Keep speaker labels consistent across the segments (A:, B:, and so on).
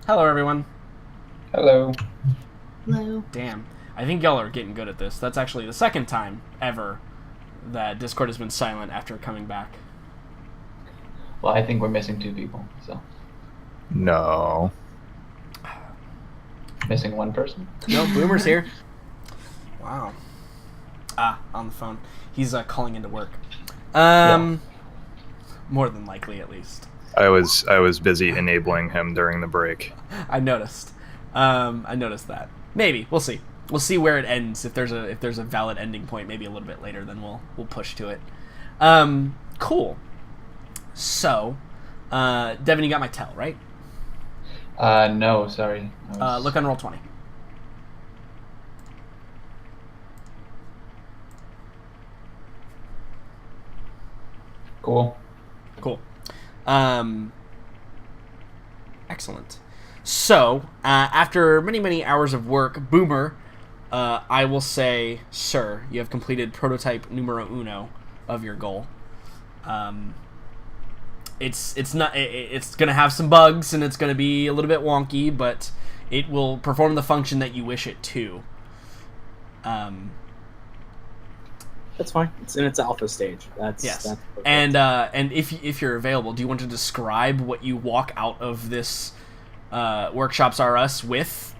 A: Hello, everyone.
B: Hello.
C: Hello.
A: Damn. I think y'all are getting good at this. That's actually the second time ever that Discord has been silent after coming back.
B: Well, I think we're missing two people, so
D: No.
B: missing one person.
A: No, Boomer's here. Wow. On the phone. He's calling into work. More than likely, at least.
D: I was busy enabling him during the break.
A: I noticed. I noticed that. Maybe we'll see. We'll see where it ends. If there's a valid ending point, maybe a little bit later, then we'll push to it. Cool. So, Devin, you got my tell, right?
B: No, sorry.
A: Look on roll 20.
B: Cool.
A: Cool. Excellent. So, after many hours of work, Boomer, I will say, sir, you have completed prototype numero uno of your goal. It's gonna have some bugs and it's gonna be a little bit wonky, but it will perform the function that you wish it to.
C: That's fine. It's in its alpha stage.
A: Yes.
C: That's perfect.
A: And if you're available, do you want to describe what you walk out of this Workshops R Us with?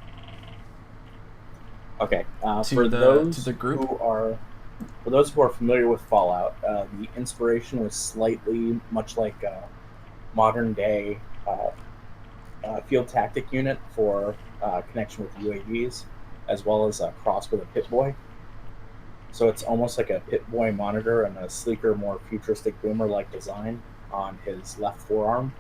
C: Okay.
A: To the group?
C: For those who are familiar with Fallout, the inspiration was slightly much like a modern day field tactic unit for connection with UAVs, as well as a cross with a Pip-Boy. So it's almost like a Pip-Boy monitor and a sleeker, more futuristic Boomer-like design on his left forearm.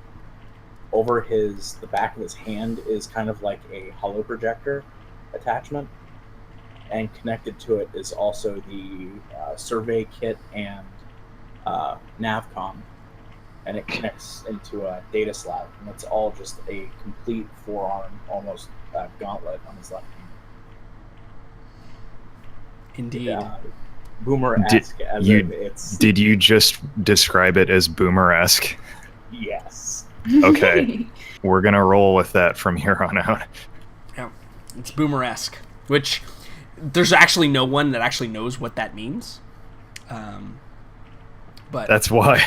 C: Over the back of his hand is kind of like a holo projector attachment, and connected to it is also the survey kit and navcom, and it connects into a data slab, and it's all just a complete forearm, almost gauntlet on his left hand.
A: Indeed.
C: Boomer-esque,
D: Did you just describe it as Boomer-esque?
C: Yes.
D: Okay. We're gonna roll with that from here on out.
A: Yeah, it's Boomer-esque, which there's actually no one that actually knows what that means. But
D: That's why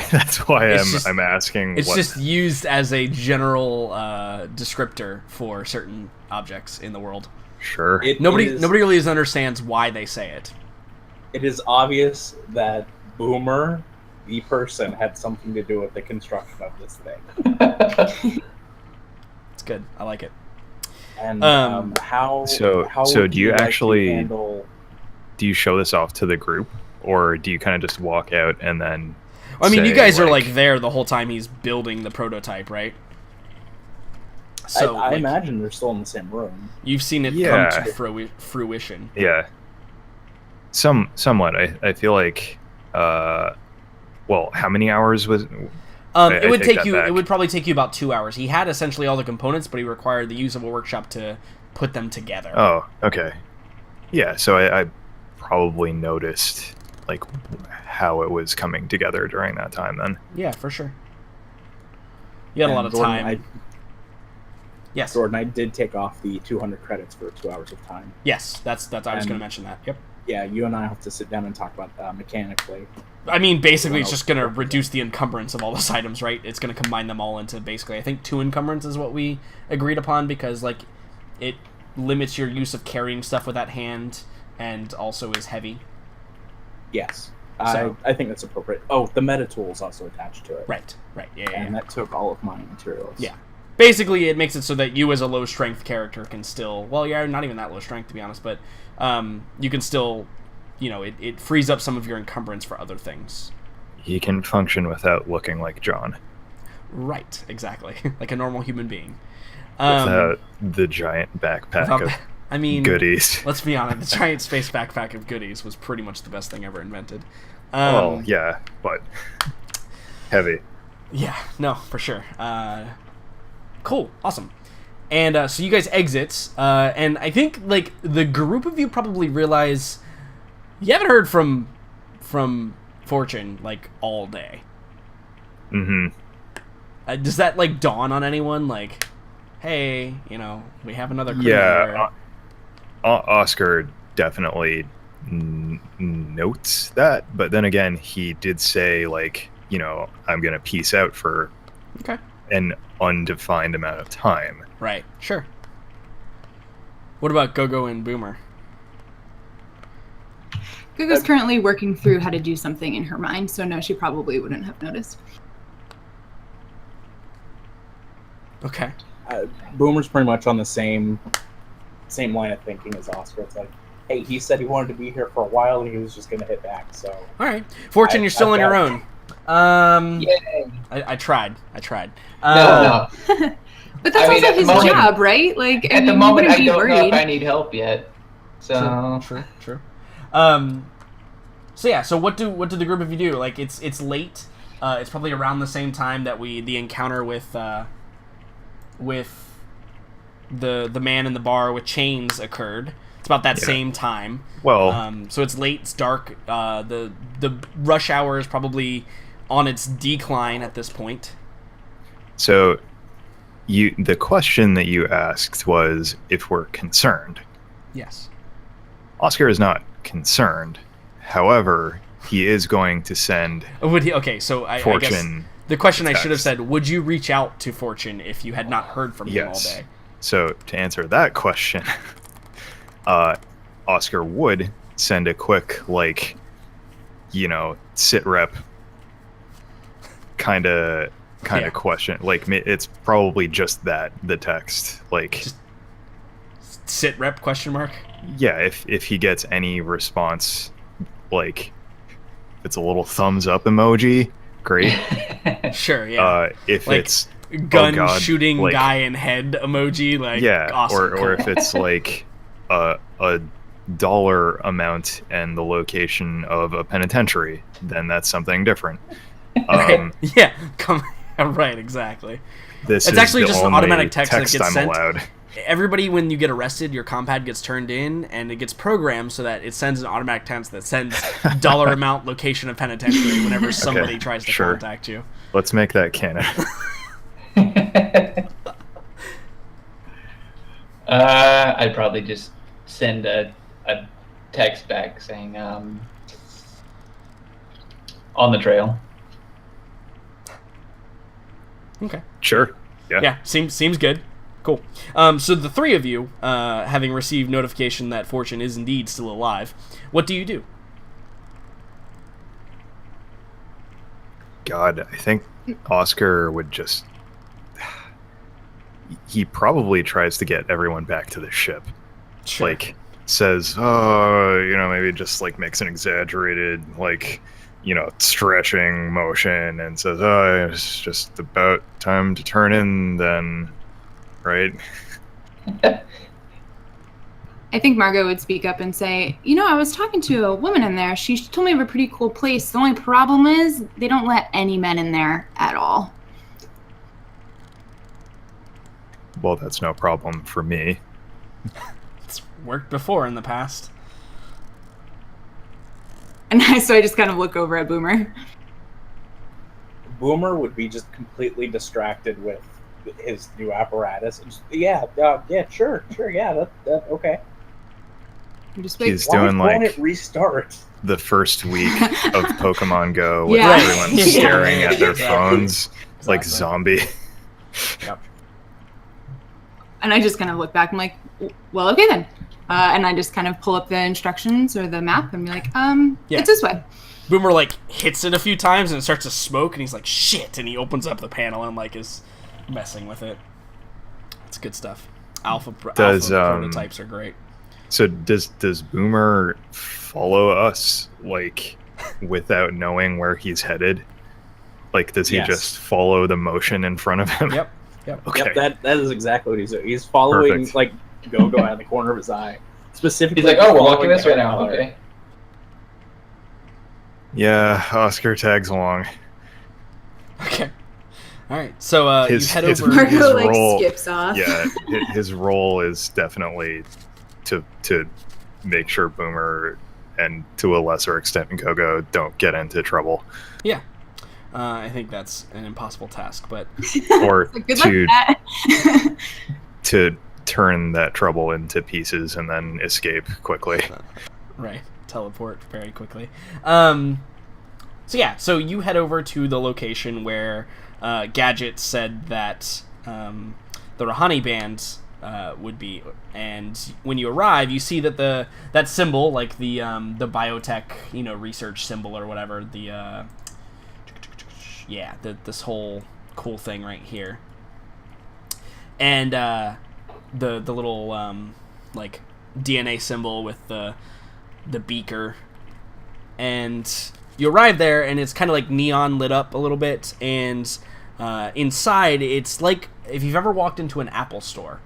D: I'm asking.
A: It's just used as a general descriptor for certain objects in the world.
D: Sure.
A: Nobody really understands why they say it.
C: It is obvious that Boomer, the person, had something to do with the construction of this thing.
A: It's good. I like it.
C: And
D: So do you
C: like to
D: actually
C: handle...
D: do you show this off to the group, or do you kind of just walk out and then?
A: I mean, you
D: say,
A: guys are like there the whole time he's building the prototype, right? So
C: I imagine they're still in the same room.
A: you've seen it
D: Yeah.
A: come to fruition.
D: Yeah. Somewhat. I feel like. Well, how many hours was?
A: It would
D: take
A: take
D: that
A: you.
D: back.
A: It would probably take you about 2 hours. He had essentially all the components, but he required the use of a workshop to put them together.
D: Oh, okay. Yeah, so I probably noticed like how it was coming together during that time then.
A: Yeah, for sure. You had a
C: And
A: lot of
C: Jordan,
A: time. Yes.
C: Jordan, I did take off the 200 credits for 2 hours of time.
A: Yes, that's. I was going to
C: And-
A: mention that. Yep.
C: Yeah, you and I have to sit down and talk about mechanically.
A: I mean, basically, it's just going to reduce the encumbrance of all those items, right? It's going to combine them all into basically, I think, 2 encumbrance is what we agreed upon, because like it limits your use of carrying stuff with that hand, and also is heavy.
C: Yes.
A: So-
C: I think that's appropriate. Oh, the meta tool is also attached to it.
A: Right. Yeah.
C: And that took all of my materials.
A: Yeah. Basically, it makes it so that you as a low strength character can still, well, you're not even that low strength to be honest, but you can still, it frees up some of your encumbrance for other things.
D: He can function without looking like John.
A: Right, exactly. Like a normal human being.
D: Without the giant backpack
A: without
D: of
A: the- I mean,
D: goodies.
A: Let's be honest, the giant space backpack of goodies was pretty much the best thing ever invented.
D: Well, yeah, but heavy.
A: Yeah, no, for sure. Cool, awesome. And so you guys exit, and I think like the group of you probably realize you haven't heard from Fortune like all day.
D: Mm-hmm.
A: Does that like dawn on anyone? Like, hey, we have another crew
D: Yeah,
A: member.
D: Oscar definitely notes that, but then again, he did say, like, I'm gonna peace out for
A: Okay.
D: an undefined amount of time.
A: Right. Sure. What about Gogo and Boomer?
E: Gugu's currently working through how to do something in her mind, so no, she probably wouldn't have noticed.
A: Okay.
C: Boomer's pretty much on the same line of thinking as Oscar. It's like, hey, he said he wanted to be here for a while and he was just going to hit back. So,
A: all right, Fortune, you're still on your own.
B: Yay.
A: I tried.
B: No.
E: But that's also his job, right? Like,
B: At the moment, I don't know if I need help yet. So
A: True. So yeah. So what do the group of you do? Like, it's late. It's probably around the same time that the encounter with the man in the bar with chains occurred. It's about that same time.
D: Well,
A: so it's late. It's dark. The rush hour is probably on its decline at this point.
D: So the question that you asked was if we're concerned.
A: Yes.
D: Oscar is not concerned. However, he is going to send
A: Would he? Okay, so I
D: Fortune.
A: guess the question I
D: text.
A: should have said: would you reach out to Fortune if you had not heard from him all day?
D: So to answer that question, Oscar would send a quick, like, sit rep kind of question. Like, it's probably just that, the text, like,
A: Just sit rep question mark.
D: yeah, if he gets any response, like, it's a little thumbs up emoji, great.
A: Sure, yeah.
D: If
A: Like,
D: it's
A: gun shooting
D: like,
A: guy in head emoji, like,
D: yeah,
A: awesome,
D: or
A: cool.
D: if it's like a dollar amount and the location of a penitentiary, then that's something different.
A: Yeah, right, exactly.
D: This
A: It's
D: is
A: actually
D: the
A: just an
D: only
A: automatic text that gets
D: I'm
A: sent.
D: allowed.
A: Everybody, when you get arrested, your compad gets turned in, and it gets programmed so that it sends an automatic text that sends dollar amount, location of penitentiary whenever somebody tries to contact you.
D: Let's make that canon.
B: I'd probably just send a text back saying, on the trail.
A: Okay.
D: Sure.
A: Yeah, seems good. Cool. So the three of you, having received notification that Fortune is indeed still alive, what do you do?
D: God, I think Oscar would just... He probably tries to get everyone back to the ship.
A: Sure.
D: Like, says, oh, maybe just, like, makes an exaggerated, like, stretching motion and says, oh, it's just about time to turn in then, right?
E: I think Margot would speak up and say, I was talking to a woman in there. She told me of a pretty cool place. The only problem is they don't let any men in there at all.
D: Well, that's no problem for me.
A: It's worked before in the past.
E: And so I just kind of look over at Boomer.
C: Boomer would be just completely distracted with his new apparatus. And just, sure, yeah, that okay.
E: I'm just
D: He's
C: Why
D: doing,
C: won't
D: like,
C: it restart?
D: the first week of Pokemon Go with
E: Yeah.
D: everyone
E: Yeah.
D: staring at their
A: Exactly.
D: phones like
A: Exactly.
D: zombie.
A: Yep.
E: And I just kind of look back. I'm like, well, okay then. And I just kind of pull up the instructions or the map and be like,
A: Yeah.
E: it's this way.
A: Boomer, like, hits it a few times and it starts to smoke, and he's like, shit, and he opens up the panel and, like, is messing with it. It's good stuff. Alpha prototypes are great.
D: So does Boomer follow us, like, without knowing where he's headed? Like, does he
C: Yes.
D: just follow the motion in front of him?
A: Yep.
D: Okay.
C: Yep, that is exactly what he's doing. He's following,
D: Perfect.
C: like, Go-Go out of the corner of his eye. Specifically,
B: He's like, oh, we're walking
C: following
B: this way
C: the
B: now.
C: color.
B: Okay.
D: Yeah, Oscar tags along.
A: Okay. All right. So you head
D: his
A: over.
D: His
E: Margot, like,
D: role-
E: skips off.
D: Yeah, his role is definitely to make sure Boomer and, to a lesser extent, Go-Go don't get into trouble.
A: Yeah. I think that's an impossible task, but
D: Or
E: So good luck with that.
D: to turn that trouble into pieces and then escape quickly.
A: right, teleport very quickly. So you head over to the location where Gadget said that the Rahani band would be, and when you arrive, you see that that symbol, like the biotech, research symbol or whatever, this whole cool thing right here, and the little like DNA symbol with the beaker, and you arrive there, and it's kind of like neon lit up a little bit, and inside it's like if you've ever walked into an Apple store,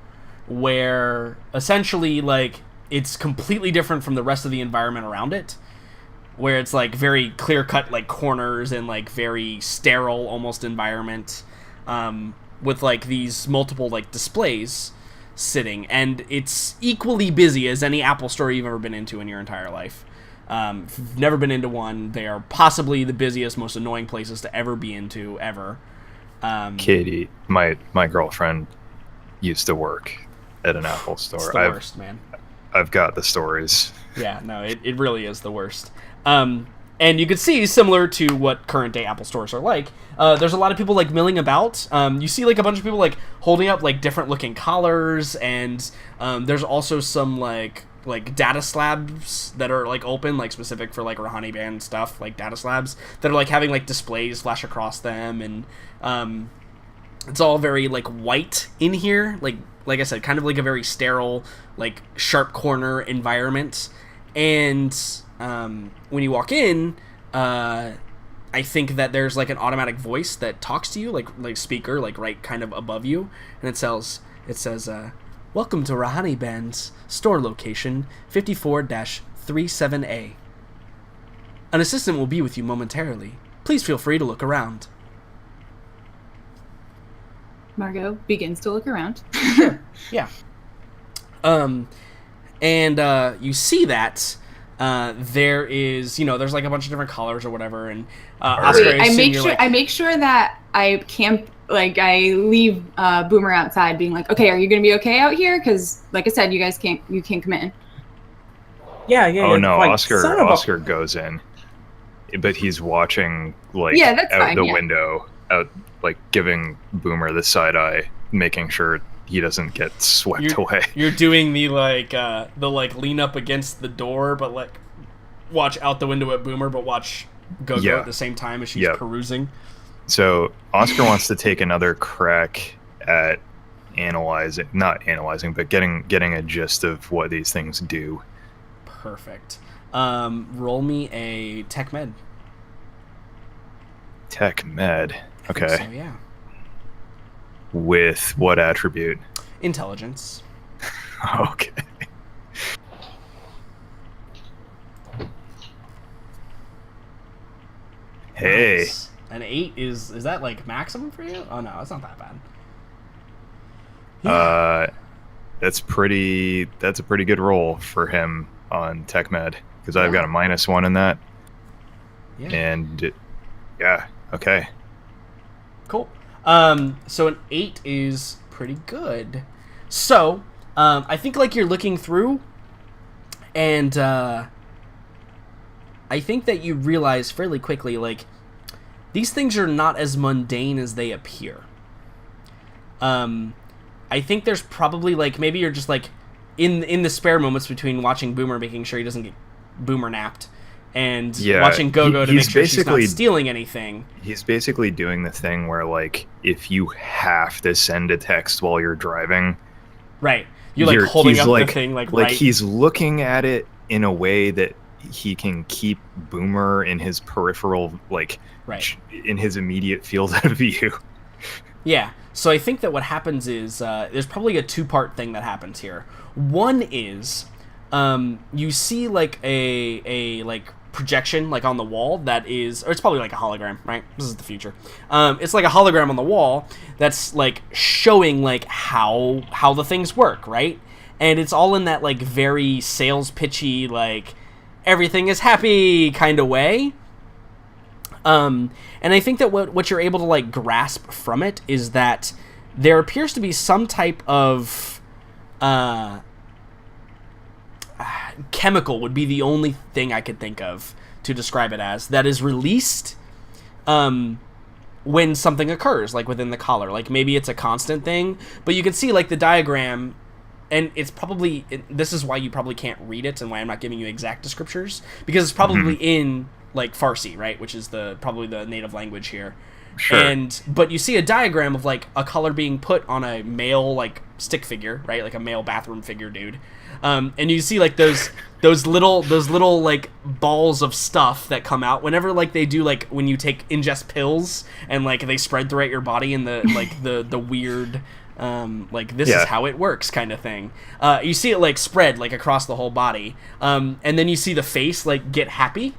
A: where essentially like it's completely different from the rest of the environment around it, where it's like very clear cut like corners and like very sterile almost environment, with like these multiple like displays sitting, and it's equally busy as any Apple store you've ever been into in your entire life. If you've never been into one, they are possibly the busiest, most annoying places to ever be into ever.
D: Katie, my girlfriend used to work at an Apple store.
A: It's the worst, man.
D: I've got the stories.
A: Yeah, no, it really is the worst. And you can see, similar to what current day Apple stores are like, there's a lot of people like milling about. You see like a bunch of people like holding up like different looking collars, and there's also some like data slabs that are like open, like specific for like Rahani band stuff, like data slabs that are like having like displays flash across them, and it's all very like white in here, like I said, kind of like a very sterile, like sharp corner environment. And when you walk in, I think that there's like an automatic voice that talks to you, like speaker, like right kind of above you, and it says, "Welcome to Rahani Band's store location 54-37A. An assistant will be with you momentarily. Please feel free to look around."
E: Margot begins to look around.
A: Yeah. And you see that there is, there's like a bunch of different colors or whatever, and Oscar,
E: Wait,
A: I
E: I make sure that I camp, like I leave Boomer outside, being like, "Okay, are you gonna be okay out here?" Because, like I said, you can't come in.
C: Yeah.
D: Oh no,
C: like,
D: Oscar goes in, but he's watching like
E: that's
D: out
E: fine,
D: the window, out like giving Boomer the side eye, making sure he doesn't get swept away.
A: You're doing the lean up against the door, but like watch out the window at Boomer, but watch Go-Go at the same time as she's perusing.
D: So Oscar wants to take another crack at not analyzing, but getting a gist of what these things do.
A: Perfect. Roll me a tech med.
D: Tech med. Okay.
A: So, yeah.
D: With what attribute?
A: Intelligence.
D: Okay. Hey.
A: Nice. An 8 is that like maximum for you? Oh no, it's not that bad. Yeah.
D: That's a pretty good roll for him on tech med, because I've got a -1 in that.
A: Yeah.
D: And okay.
A: Cool. So an 8 is pretty good. So, I think like you're looking through, and I think that you realize fairly quickly, like, these things are not as mundane as they appear. I think there's probably like, maybe you're just like in the spare moments between watching Boomer, making sure he doesn't get Boomer napped, and watching Go-Go to make sure she's not stealing anything.
D: He's basically doing the thing where, like, if you have to send a text while you're driving,
A: right? You're like holding up the thing, like right.
D: He's looking at it in a way that he can keep Boomer in his peripheral, like, in his immediate field of view.
A: Yeah. So I think that what happens is there's probably a 2-part thing that happens here. One is you see like a like projection like on the wall that is, or it's probably like a hologram, right? This is the future. It's like a hologram on the wall that's like showing like how the things work, right? And it's all in that like very sales pitchy, like everything is happy kind of way. And I think that what you're able to like grasp from it is that there appears to be some type of chemical would be the only thing I could think of to describe it as, that is released when something occurs, like within the collar. Like maybe it's a constant thing, but you can see like the diagram, and it's probably, this is why you probably can't read it and why I'm not giving you exact descriptors, because it's probably in like Farsi, right, which is probably the native language here.
D: Sure.
A: But you see a diagram of like a color being put on a male like stick figure, right, like a male bathroom figure dude, and you see like those little like balls of stuff that come out whenever like they do, like when you ingest pills and like they spread throughout your body in the like the weird like this is how it works kind of thing. You see it like spread like across the whole body, and then you see the face like get happy,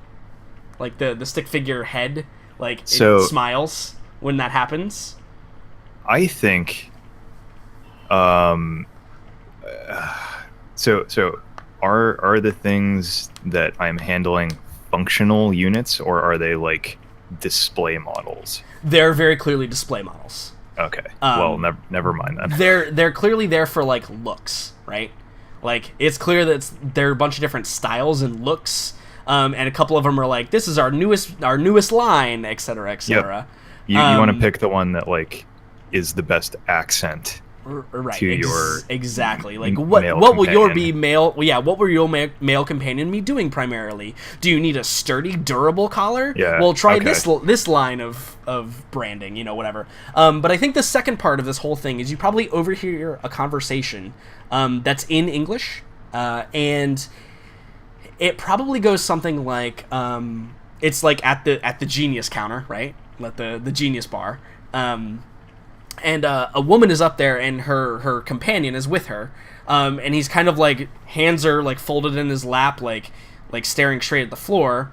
A: like the stick figure head. Like, it smiles when that happens.
D: I think, so are the things that I'm handling functional units, or are they like display models?
A: They're very clearly display models.
D: Okay. Well, never mind then.
A: They're clearly there for like looks, right? Like it's clear that there are a bunch of different styles and looks. And a couple of them are like, this is our newest line, et cetera, et cetera.
D: Yep. You want to pick the one that like is the best accent
A: right,
D: to your
A: exactly. Like what will your male companion be doing primarily? Do you need a sturdy, durable collar?
D: Yeah.
A: Well, try this line of branding, whatever. But I think the second part of this whole thing is you probably overhear a conversation that's in English, and it probably goes something like, it's like at the Genius counter, right? At the Genius bar. And a woman is up there, and her companion is with her. And he's kind of like, hands are like folded in his lap, like staring straight at the floor.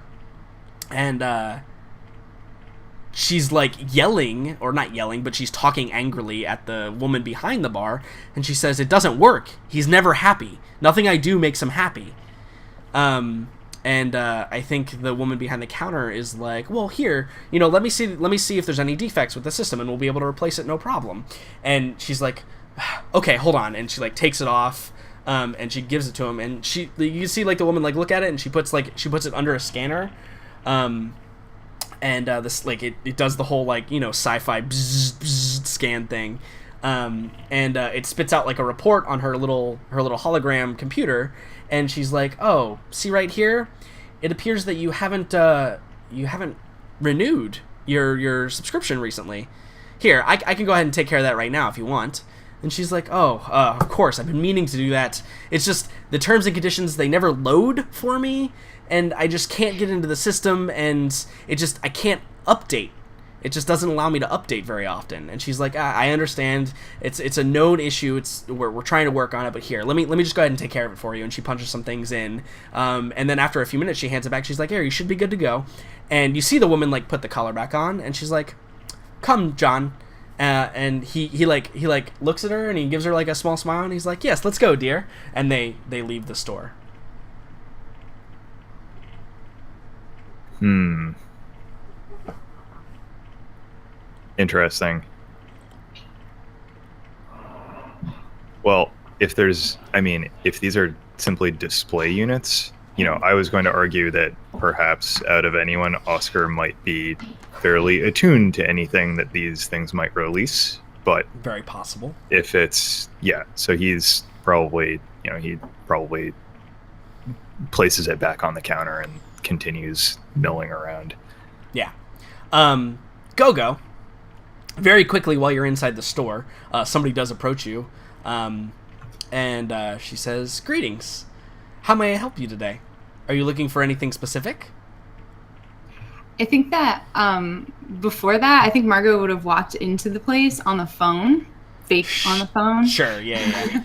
A: And she's like yelling, or not yelling, but she's talking angrily at the woman behind the bar. And she says, "It doesn't work. He's never happy. Nothing I do makes him happy." And I think the woman behind the counter is like, "Well, here, let me see if there's any defects with the system, and we'll be able to replace it, no problem." And she's like, "Okay, hold on," and she like takes it off, and she gives it to him, and you see like the woman like look at it, and she puts it under a scanner, and this like it does the whole like sci-fi bzz, bzz, scan thing, and it spits out like a report on her little hologram computer. And she's like, "Oh, see right here? It appears that you haven't renewed your subscription recently. Here, I can go ahead and take care of that right now if you want." And she's like, "Oh, of course, I've been meaning to do that. It's just the terms and conditions, they never load for me, and I just can't get into the system, and I can't update. It just doesn't allow me to update very often." And she's like, "I understand. It's a known issue. We're trying to work on it. But here, let me just go ahead and take care of it for you." And she punches some things in. And then after a few minutes, she hands it back. She's like, "Here, you should be good to go." And you see the woman like put the collar back on, and she's like, "Come, John." And he looks at her, and he gives her like a small smile, and he's like, "Yes, let's go, dear." And they leave the store.
D: Interesting. Well, if these are simply display units, I was going to argue that perhaps out of anyone, Oscar might be fairly attuned to anything that these things might release, but
A: very possible.
D: If it's, so he's probably, he probably places it back on the counter and continues milling around.
A: Yeah. Go. Very quickly, while you're inside the store, somebody does approach you, and she says, "Greetings. How may I help you today? Are you looking for anything specific?"
E: I think that before that, I think Margot would have walked into the place on the phone, on the phone.
A: Sure, yeah.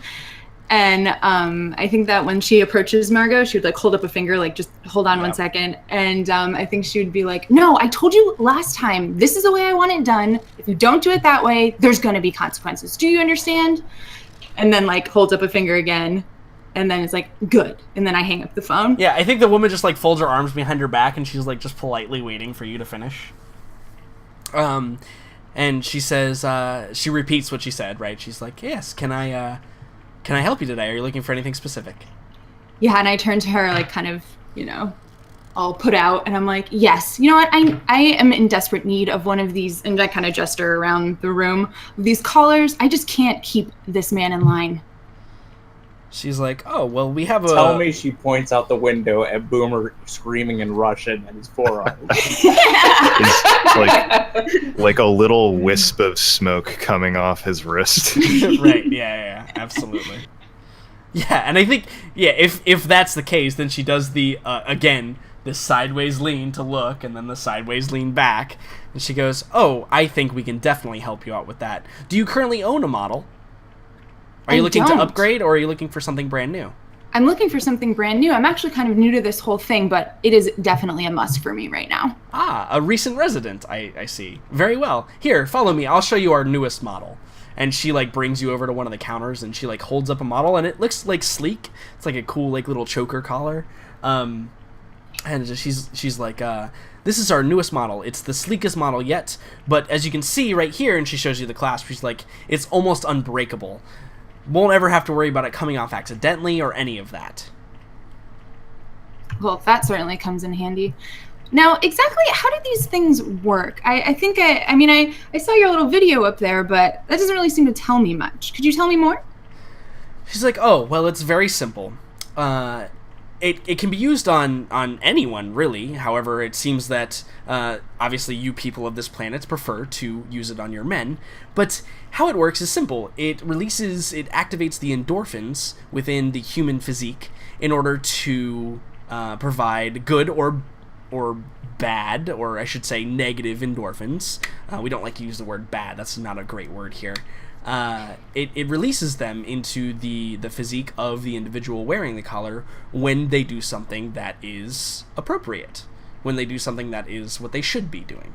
E: And I think that when she approaches Margot, she would like hold up a finger, like just hold on 1 second. And I think she would be like, "No, I told you last time, this is the way I want it done. If you don't do it that way, there's going to be consequences. Do you understand?" And then like holds up a finger again. and then it's like, good. And then I hang up the phone.
A: Yeah, I think the woman just like folds her arms behind her back and she's like just politely waiting for you to finish. And she says, she repeats what she said, right? She's like, yes, can I help you today? Are you looking for anything specific?
E: Yeah, and I turn to her like kind of, all put out, and I'm like, yes, you know what? I am in desperate need of one of these, and I kind of gesture around the room, these collars. I just can't keep this man in line.
A: She's like, oh, well, we have a...
C: Tell me she points out the window at Boomer screaming in Russian at his forearm.
D: It's like a little wisp of smoke coming off his wrist.
A: Right, yeah, absolutely. Yeah, and I think, if that's the case, then she does the, again, this sideways lean to look, and then the sideways lean back, and she goes, oh, I think we can definitely help you out with that. Do you currently own a model? Are you looking to upgrade, or are you looking for something brand new?
E: I'm looking for something brand new. I'm actually kind of new to this whole thing, but it is definitely a must for me right now.
A: Ah, a recent resident, I see. Very well. Here, follow me. I'll show you our newest model. And she, like, brings you over to one of the counters, and she, like, holds up a model, and it looks, like, sleek. It's, like, a cool, like, little choker collar. And she's like, this is our newest model. It's the sleekest model yet, but as you can see right here, and she shows you the clasp, she's like, it's almost unbreakable. Won't ever have to worry about it coming off accidentally or any of that.
E: Well, that certainly comes in handy. Now, exactly how do these things work? I think I saw your little video up there, but that doesn't really seem to tell me much. Could you tell me more?
A: She's like, oh, well, it's very simple. It can be used on anyone, really. However, it seems that, obviously, you people of this planet prefer to use it on your men. But how it works is simple. It activates the endorphins within the human physique in order to provide good or bad, or I should say negative endorphins. We don't like to use the word bad. That's not a great word here. It releases them into the physique of the individual wearing the collar when they do something that is appropriate, when they do something that is what they should be doing.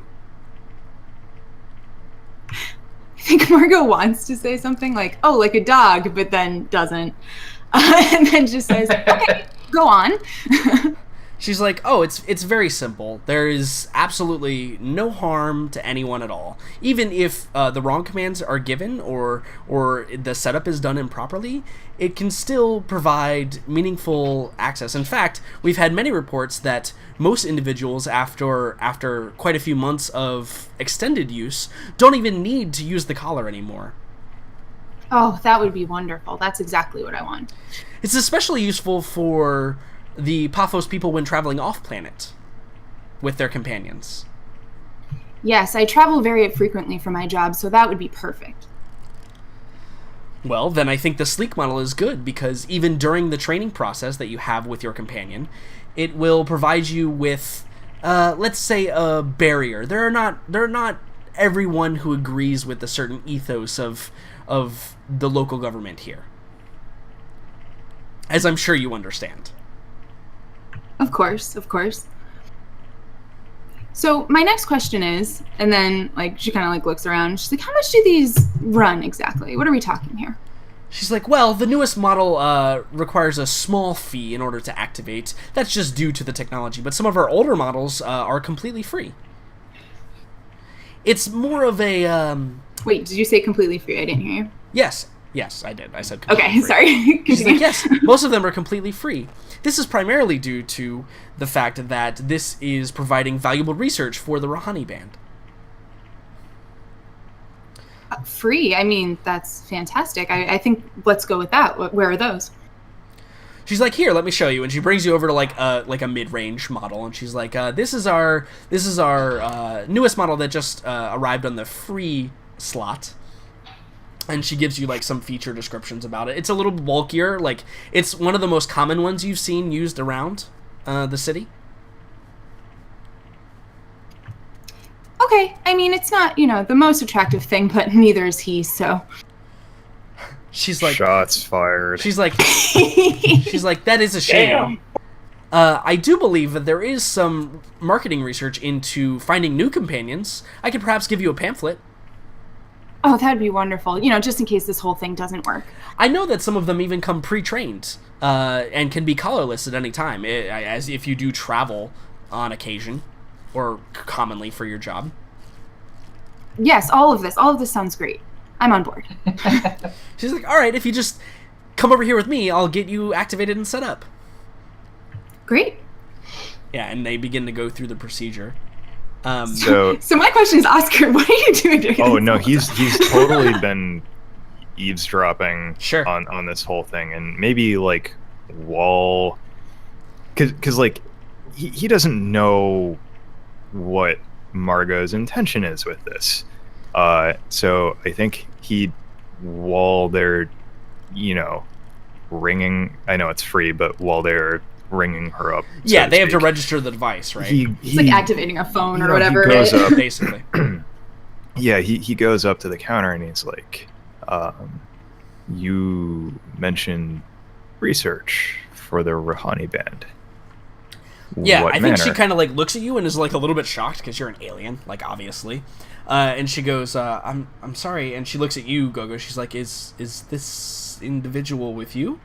E: I think Margot wants to say something like, oh, like a dog, but then doesn't. And then just says, okay, go on.
A: She's like, oh, it's very simple. There is absolutely no harm to anyone at all. Even if the wrong commands are given or the setup is done improperly, it can still provide meaningful access. In fact, we've had many reports that most individuals, after quite a few months of extended use, don't even need to use the collar anymore.
E: Oh, that would be wonderful. That's exactly what I want.
A: It's especially useful for the Paphos people when traveling off-planet with their companions.
E: Yes, I travel very frequently for my job, so that would be perfect.
A: Well, then I think the sleek model is good, because even during the training process that you have with your companion, it will provide you with, let's say, a barrier. There are not everyone who agrees with the certain ethos of the local government here, as I'm sure you understand.
E: Of course. So my next question is, and then she kind of looks around. She's like, how much do these run exactly? What are we talking here?
A: She's like, well, the newest model requires a small fee in order to activate. That's just due to the technology. But some of our older models are completely free. It's more of a...
E: Wait, did you say completely free? I didn't hear you.
A: Yes, I did. I said completely free.
E: Sorry.
A: She's like, yes, most of them are completely free. This is primarily due to the fact that this is providing valuable research for the Rahani Band.
E: Free? I mean, that's fantastic. I think let's go with that. Where are those?
A: She's like, here, let me show you, and she brings you over to like a mid-range model, and she's like, this is our newest model that just arrived on the free slot. And she gives you some feature descriptions about it. It's a little bulkier. It's one of the most common ones you've seen used around the city.
E: Okay, I mean, it's not, the most attractive thing, but neither is he, so...
A: She's like...
D: Shots fired.
A: She's like, that is a shame. I do believe that there is some marketing research into finding new companions. I could perhaps give you a pamphlet.
E: Oh, that'd be wonderful. Just in case this whole thing doesn't work.
A: I know that some of them even come pre-trained and can be colorless at any time, as if you do travel on occasion or commonly for your job.
E: Yes, all of this sounds great. I'm on board.
A: She's like, all right, if you just come over here with me, I'll get you activated and set up.
E: Great.
A: Yeah, and they begin to go through the procedure.
D: So
E: my question is, Oscar, what are you doing during
D: oh
E: this
D: no,
E: whole
D: he's
E: time?
D: totally been eavesdropping
A: Sure.
D: on this whole thing, and maybe like Wall, because like he doesn't know what Margot's intention is with this. So I think while they're, ringing, I know it's free, but while they're ringing her up,
A: Yeah,
D: so
A: they have to
D: speak,
A: register the device, right?
E: It's like activating a phone or
D: he
E: whatever.
D: goes
E: right?
D: up.
A: Basically.
D: Yeah, he goes up to the counter and he's like, you mentioned research for the Rouhani band.
A: Yeah,
D: What
A: I think she
D: manner?
A: kind of like looks at you and is like a little bit shocked because you're an alien, like obviously. And she goes, I'm sorry. And she looks at you, Gogo. She's like, is this individual with you?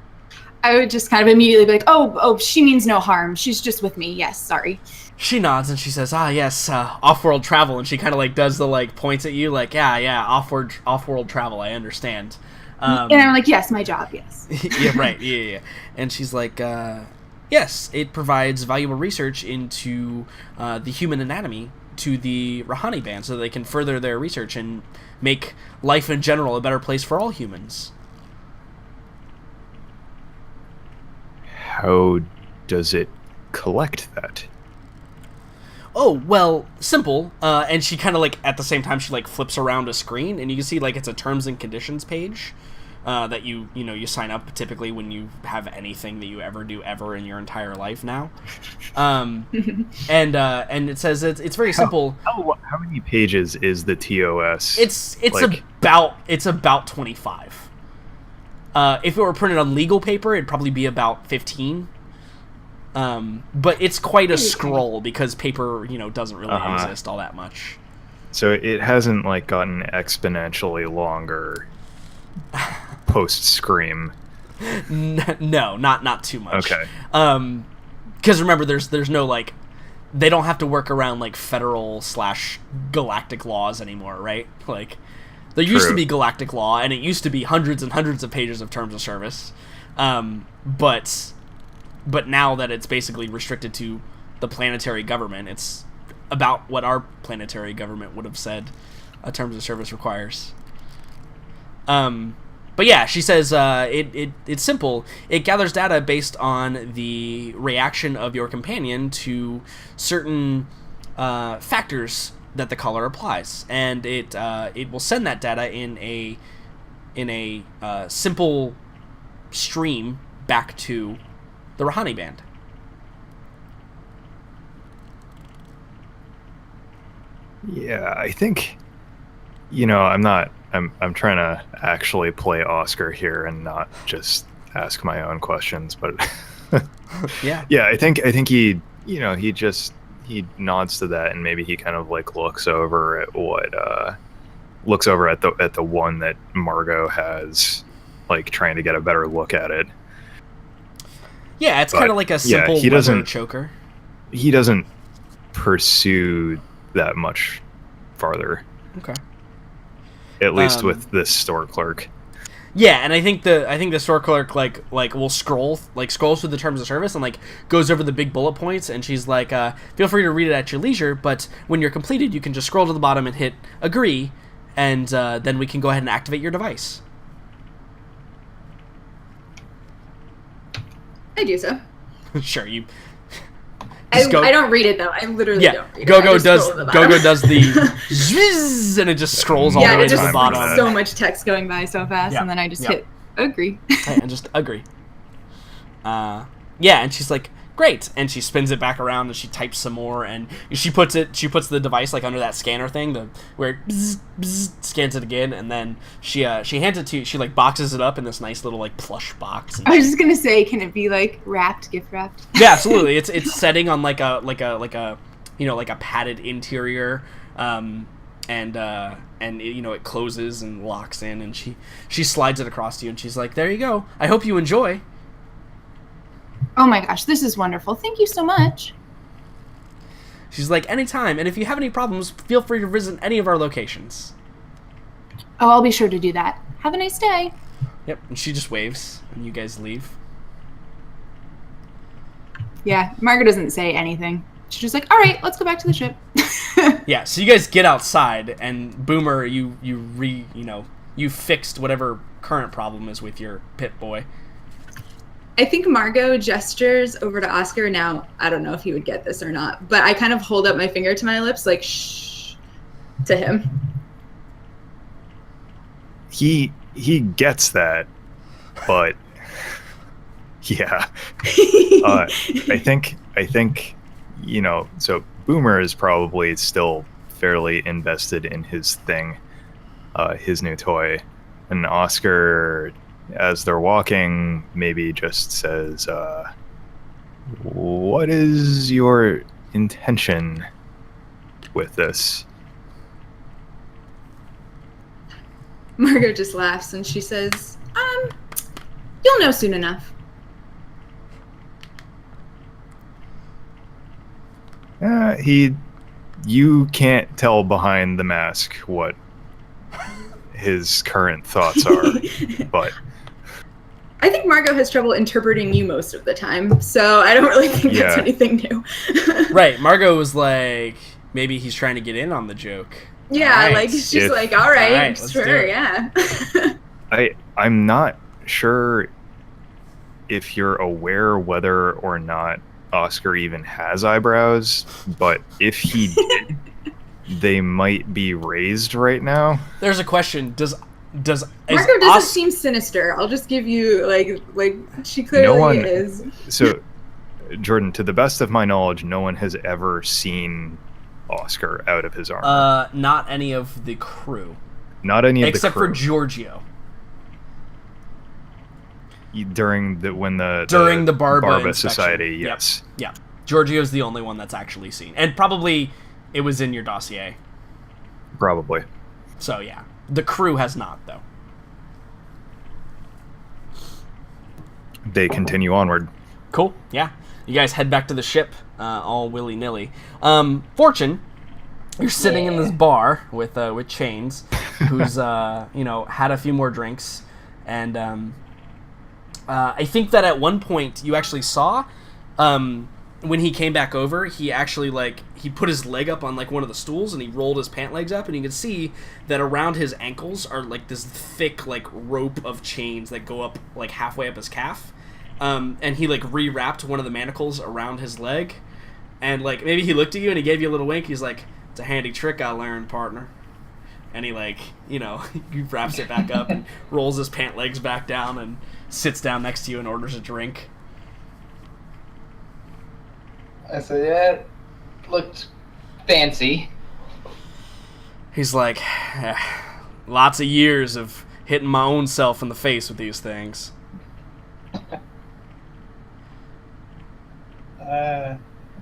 E: I would just kind of immediately be like, oh, she means no harm. She's just with me. Yes, sorry.
A: She nods and she says, yes, off-world travel. And she kind of like does the like points at you like, yeah, off-world travel. I understand.
E: And I'm like, yes, my job, yes.
A: Yeah, right. Yeah. And she's like, yes, it provides valuable research into the human anatomy to the Rouhani band so that they can further their research and make life in general a better place for all humans.
D: How does it collect that?
A: Oh, well, simple. And she kind of like, at the same time, she like flips around a screen and you can see like it's a terms and conditions page that you sign up typically when you have anything that you ever do ever in your entire life now. And it says it's very simple.
D: How many pages is the TOS?
A: It's
D: like,
A: about 25. If it were printed on legal paper, it'd probably be about 15. But it's quite a scroll because paper, doesn't really exist all that much.
D: so it hasn't like gotten exponentially longer post Scream.
A: No, not too much.
D: Okay.
A: Because remember, there's no like, they don't have to work around like federal / galactic laws anymore, right? Like, there used to
D: True.
A: be galactic law, and it used to be hundreds and hundreds of pages of terms of service. But now that it's basically restricted to the planetary government, it's about what our planetary government would have said a terms of service requires. But yeah, she says it's simple. It gathers data based on the reaction of your companion to certain factors that the color applies, and it will send that data in a simple stream back to the Rouhani band.
D: Yeah, I think, I'm trying to actually play Oscar here and not just ask my own questions, but
A: Yeah.
D: yeah, I think he, he nods to that and maybe he kind of like looks over at the one that Margot has, like trying to get a better look at it.
A: Yeah, it's
D: But,
A: kind of like a simple
D: he
A: leather
D: doesn't-
A: choker.
D: He doesn't pursue that much farther,
A: Okay.
D: at least
A: Um,
D: with this store clerk.
A: Yeah, and I think the store clerk like will scrolls through the terms of service and like goes over the big bullet points, and she's like, feel free to read it at your leisure, but when you're completed, you can just scroll to the bottom and hit agree, and then we can go ahead and activate your device.
E: I do so.
A: Sure, you.
E: I
A: Just go-
E: don't read it though. I literally
A: Yeah,
E: don't read it.
A: Gogo
E: I just
A: does
E: scroll to the bottom.
A: Gogo does the zzzz, and it just scrolls all
E: Yeah,
A: the way
E: it
A: to
E: just
A: the bottom.
E: so much text going by so fast,
A: Yeah.
E: and then I just
A: Yeah.
E: hit agree.
A: And just agree. Yeah, and she's like, great, and she spins it back around and she types some more, and she puts the device like under that scanner thing, where it bzz, bzz, scans it again, and then she hands it to you. She like boxes it up in this nice little like plush box. And
E: I was just gonna say, can it be like wrapped, gift wrapped?
A: yeah, absolutely. It's setting on like a padded interior, and it closes and locks in, and she slides it across to you, and she's like, "There you go. I hope you enjoy."
E: Oh my gosh, this is wonderful. Thank you so much.
A: She's like, "Anytime, and if you have any problems, feel free to visit any of our locations."
E: Oh, I'll be sure to do that. Have a nice day.
A: Yep, and she just waves, and you guys leave.
E: Yeah, Margaret doesn't say anything. She's just like, all right, let's go back to the ship.
A: Yeah, so you guys get outside, and Boomer, you fixed whatever current problem is with your Pip-Boy.
E: I think Margot gestures over to Oscar. Now, I don't know if he would get this or not, but I kind of hold up my finger to my lips, like, shh, to him.
D: He gets that, but yeah. I think so Boomer is probably still fairly invested in his thing, his new toy, and Oscar, as they're walking, maybe just says, "What is your intention with this?"
E: Margot just laughs and she says, you'll know soon enough.
D: You can't tell behind the mask what his current thoughts are, but
E: I think Margot has trouble interpreting you most of the time, so I don't really think that's anything new.
A: Right, Margot was like, maybe he's trying to get in on the joke.
E: Yeah,
A: right.
E: Like she's like, all right, sure, yeah.
D: I'm not sure if you're aware whether or not Oscar even has eyebrows, but if he did, they might be raised right now.
A: There's a question.
E: Margot doesn't seem sinister. I'll just give you like she clearly is.
D: So, Jordan, to the best of my knowledge, no one has ever seen Oscar out of his armor.
A: Not any of the crew.
D: Not any of the crew.
A: Except for Giorgio.
D: During the
A: Barba
D: Society, yes.
A: Yeah. Giorgio's the only one that's actually seen. And probably it was in your dossier.
D: Probably.
A: So yeah. The crew has not, though.
D: They continue onward.
A: Cool. Yeah. You guys head back to the ship, all willy-nilly. Fortune, you're sitting in this bar with Chains, who's had a few more drinks, and I think that at one point you actually saw, when he came back over, he actually he put his leg up on one of the stools and he rolled his pant legs up, and you can see that around his ankles are this thick rope of chains that go up halfway up his calf. And he rewrapped one of the manacles around his leg, and maybe he looked at you and he gave you a little wink. He's like, "It's a handy trick I learned, partner." And he he wraps it back up and rolls his pant legs back down and sits down next to you and orders a drink.
B: I said, "Yeah, looked fancy."
A: He's like, "Lots of years of hitting my own self in the face with these things."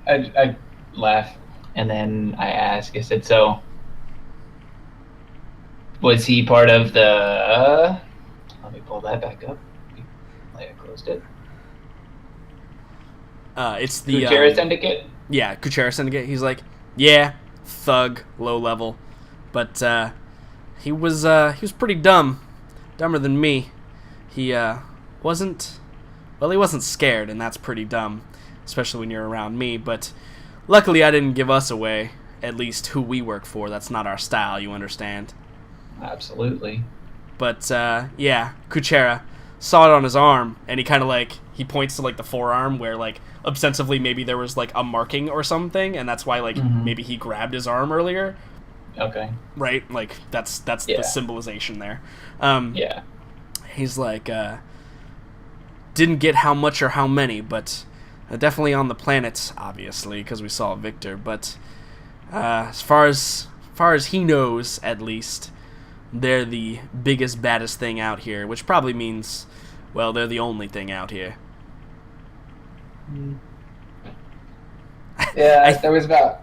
B: I laugh, and then I ask, I said, "So, was he part of the..." Let me pull that back up. I closed it.
A: It's the...
B: Kuchera Syndicate?
A: Yeah, Kuchera Syndicate. He's like, "Yeah, thug, low level. But, he was pretty dumb. Dumber than me. He, wasn't scared, and that's pretty dumb. Especially when you're around me, but luckily I didn't give us away, at least who we work for. That's not our style, you understand."
B: Absolutely.
A: But, yeah, Kuchera saw it on his arm, and he kind of he points to the forearm where ostensibly maybe there was a marking or something, and that's why maybe he grabbed his arm earlier.
B: Okay.
A: Right? That's the symbolization there.
B: Yeah.
A: He's didn't get how much or how many, but definitely on the planet, obviously, because we saw Victor. But as far as he knows, at least, they're the biggest, baddest thing out here, which probably means, well, they're the only thing out here.
B: Yeah, there was about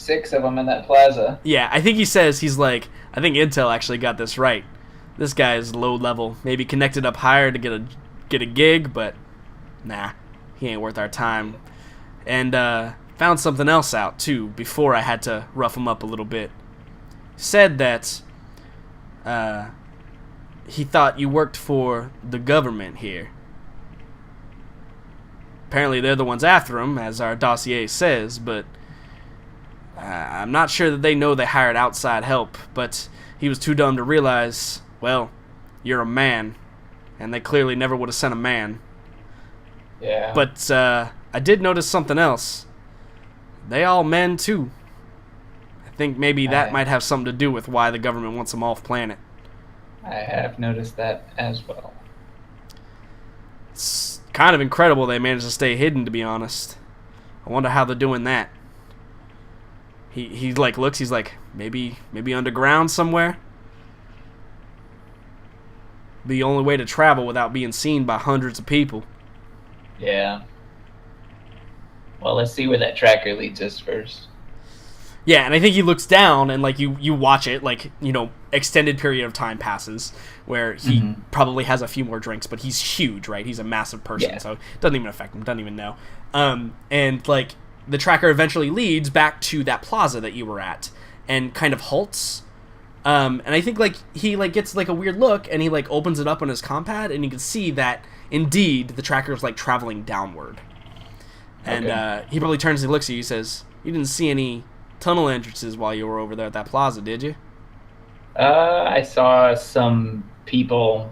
B: 6 of them in that plaza.
A: Yeah, I think he says, he's like, I think Intel actually got this right. This guy is low level. Maybe connected up higher to get a gig, but nah, he ain't worth our time. And found something else out, too, before I had to rough him up a little bit. Said that he thought you worked for the government here. Apparently they're the ones after him, as our dossier says, but I'm not sure that they know they hired outside help, but he was too dumb to realize, well, you're a man, and they clearly never would have sent a man.
B: Yeah.
A: But I did notice something else. They all men, too. I think maybe that might have something to do with why the government wants them off planet.
B: I have noticed that as well.
A: It's kind of incredible they managed to stay hidden, to be honest. I wonder how they're doing that. He like looks, he's like, maybe underground somewhere? The only way to travel without being seen by hundreds of people.
B: Yeah. Well, let's see where that tracker leads us first.
A: Yeah, and I think he looks down and like you watch it, like, you know, extended period of time passes where he probably has a few more drinks, but he's huge, right? He's a massive person, so it doesn't even affect him, doesn't even know. And like the tracker eventually leads back to that plaza that you were at and kind of halts. And I think like he like gets like a weird look and he like opens it up on his compad and you can see that indeed the tracker is like traveling downward. And he probably turns and looks at you and says, "You didn't see any tunnel entrances while you were over there at that plaza, did you?"
B: I saw some people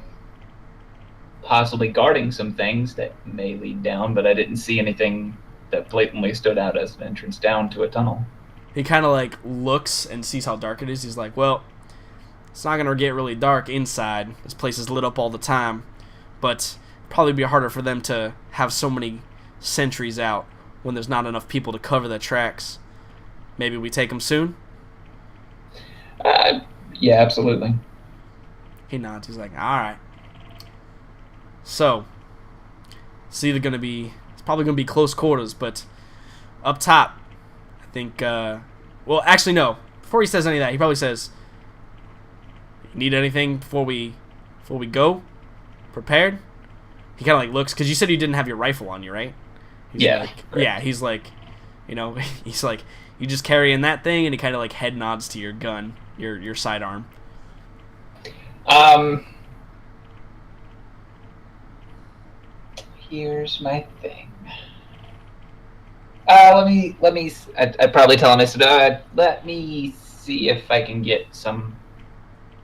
B: possibly guarding some things that may lead down, but I didn't see anything that blatantly stood out as an entrance down to a tunnel.
A: He kind of like looks and sees how dark it is. He's like, well, it's not going to get really dark inside. This place is lit up all the time, but probably be harder for them to have so many sentries out when there's not enough people to cover the tracks. Maybe we take them soon?
B: Yeah, absolutely.
A: He nods. He's like, all right. So, it's either going to be, it's probably going to be close quarters, but up top, I think, well, actually, no. Before he says any of that, he probably says, "You need anything before we go? Prepared?" He kind of like looks, because you said you didn't have your rifle on you, right? He's
B: Yeah.
A: like, yeah, he's like, you know, he's like, you just carrying that thing, and he kind of like head nods to your gun, your sidearm.
B: Here's my thing. Let me. I'd probably tell him, I said, let me see if I can get some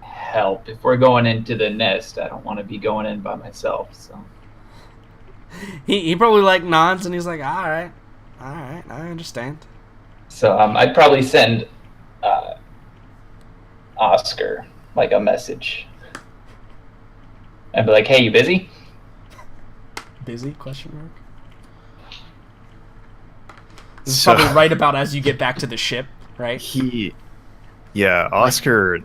B: help. If we're going into the nest, I don't want to be going in by myself. So
A: He probably like nods, and he's like, all right, I understand.
B: So I'd probably send Oscar like a message. I'd be like, "Hey, you busy?"
A: Busy? Question mark. This is probably right about as you get back to the ship, right?
D: Oscar.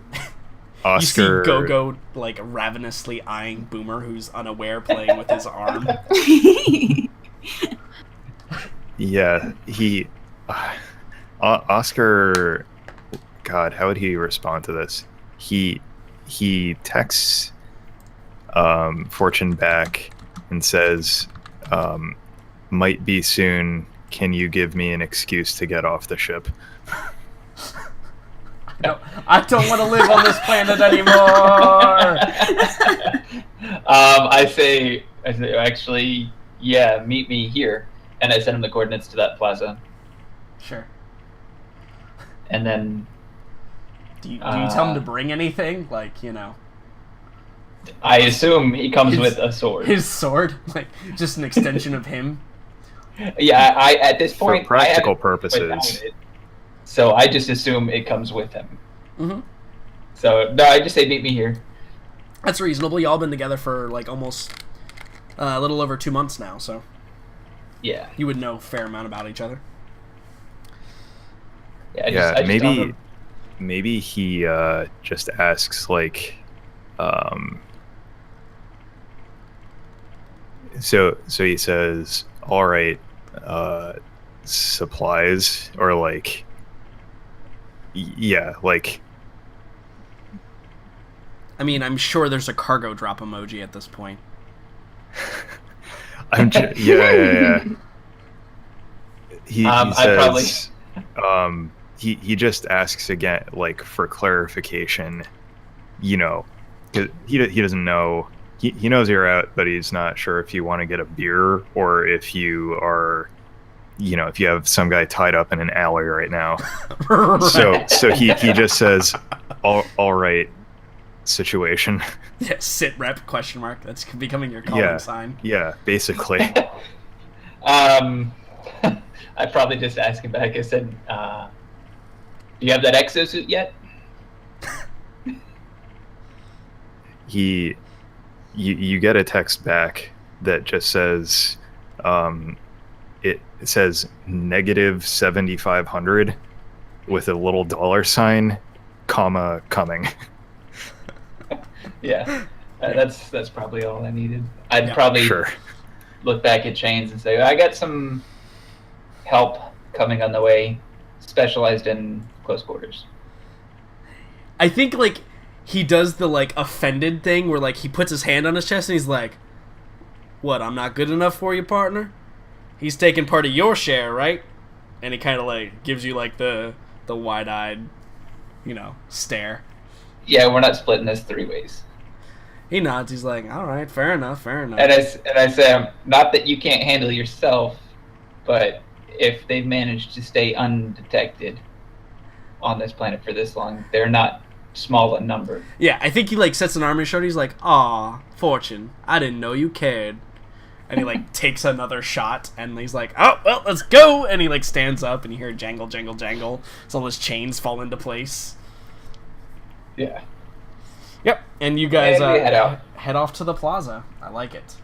A: You see Go-Go like ravenously eyeing Boomer, who's unaware, playing with his arm.
D: Yeah, Oscar. God, how would he respond to this? He texts Fortune back and says, "Might be soon. Can you give me an excuse to get off the ship?"
A: No, I don't want to live on this planet anymore.
B: I say, actually, yeah, meet me here, and I send him the coordinates to that plaza.
A: Sure.
B: And then,
A: do you tell him to bring anything? Like, you know,
B: I assume he comes with a sword.
A: His sword, like just an extension of him.
B: Yeah, I at this point,
D: for practical purposes.
B: So I just assume it comes with him.
A: Mm-hmm.
B: So no, I just say meet me here.
A: That's reasonable. Y'all been together for like almost a little over 2 months now, so
B: yeah,
A: you would know a fair amount about each other.
B: Yeah,
D: maybe he just asks like, so he says, "All right, supplies," or like, yeah, like
A: I mean, I'm sure there's a cargo drop emoji at this point.
D: yeah. He
B: I
D: says, he just asks again, like, for clarification, you know, 'cause he doesn't know. He knows you're out, but he's not sure if you want to get a beer or if you are, you know, if you have some guy tied up in an alley right now.
A: Right.
D: So he just says, all right, situation.
A: Yeah, sit rep question mark. That's becoming your calling sign.
D: Yeah, basically.
B: I probably just asked him back. I said, "Do you have that exosuit yet?"
D: You get a text back that just says, it says negative 7,500 with a little $sign, comma, coming.
B: Yeah, that's probably all I needed. I'd probably
D: Sure.
B: look back at Chains and say, I got some help coming on the way, specialized in close quarters.
A: I think, like, he does the, like, offended thing where, like, he puts his hand on his chest and he's like, what, I'm not good enough for you, partner? He's taking part of your share, right? And he kind of, like, gives you, like, the wide-eyed, you know, stare.
B: Yeah, we're not splitting this 3 ways.
A: He nods. He's like, all right, fair enough.
B: And I say, not that you can't handle yourself, but if they've managed to stay undetected on this planet for this long, they're not small in number.
A: Yeah, I think he, like, sets an arm on his shoulder. He's like, aw, Fortune, I didn't know you cared. And he, like, takes another shot, and he's like, oh, well, let's go! And he, like, stands up, and you hear jangle, jangle, jangle. So all his chains fall into place.
B: Yeah.
A: Yep, and you guys
B: And we head out.
A: head off to the plaza. I like it.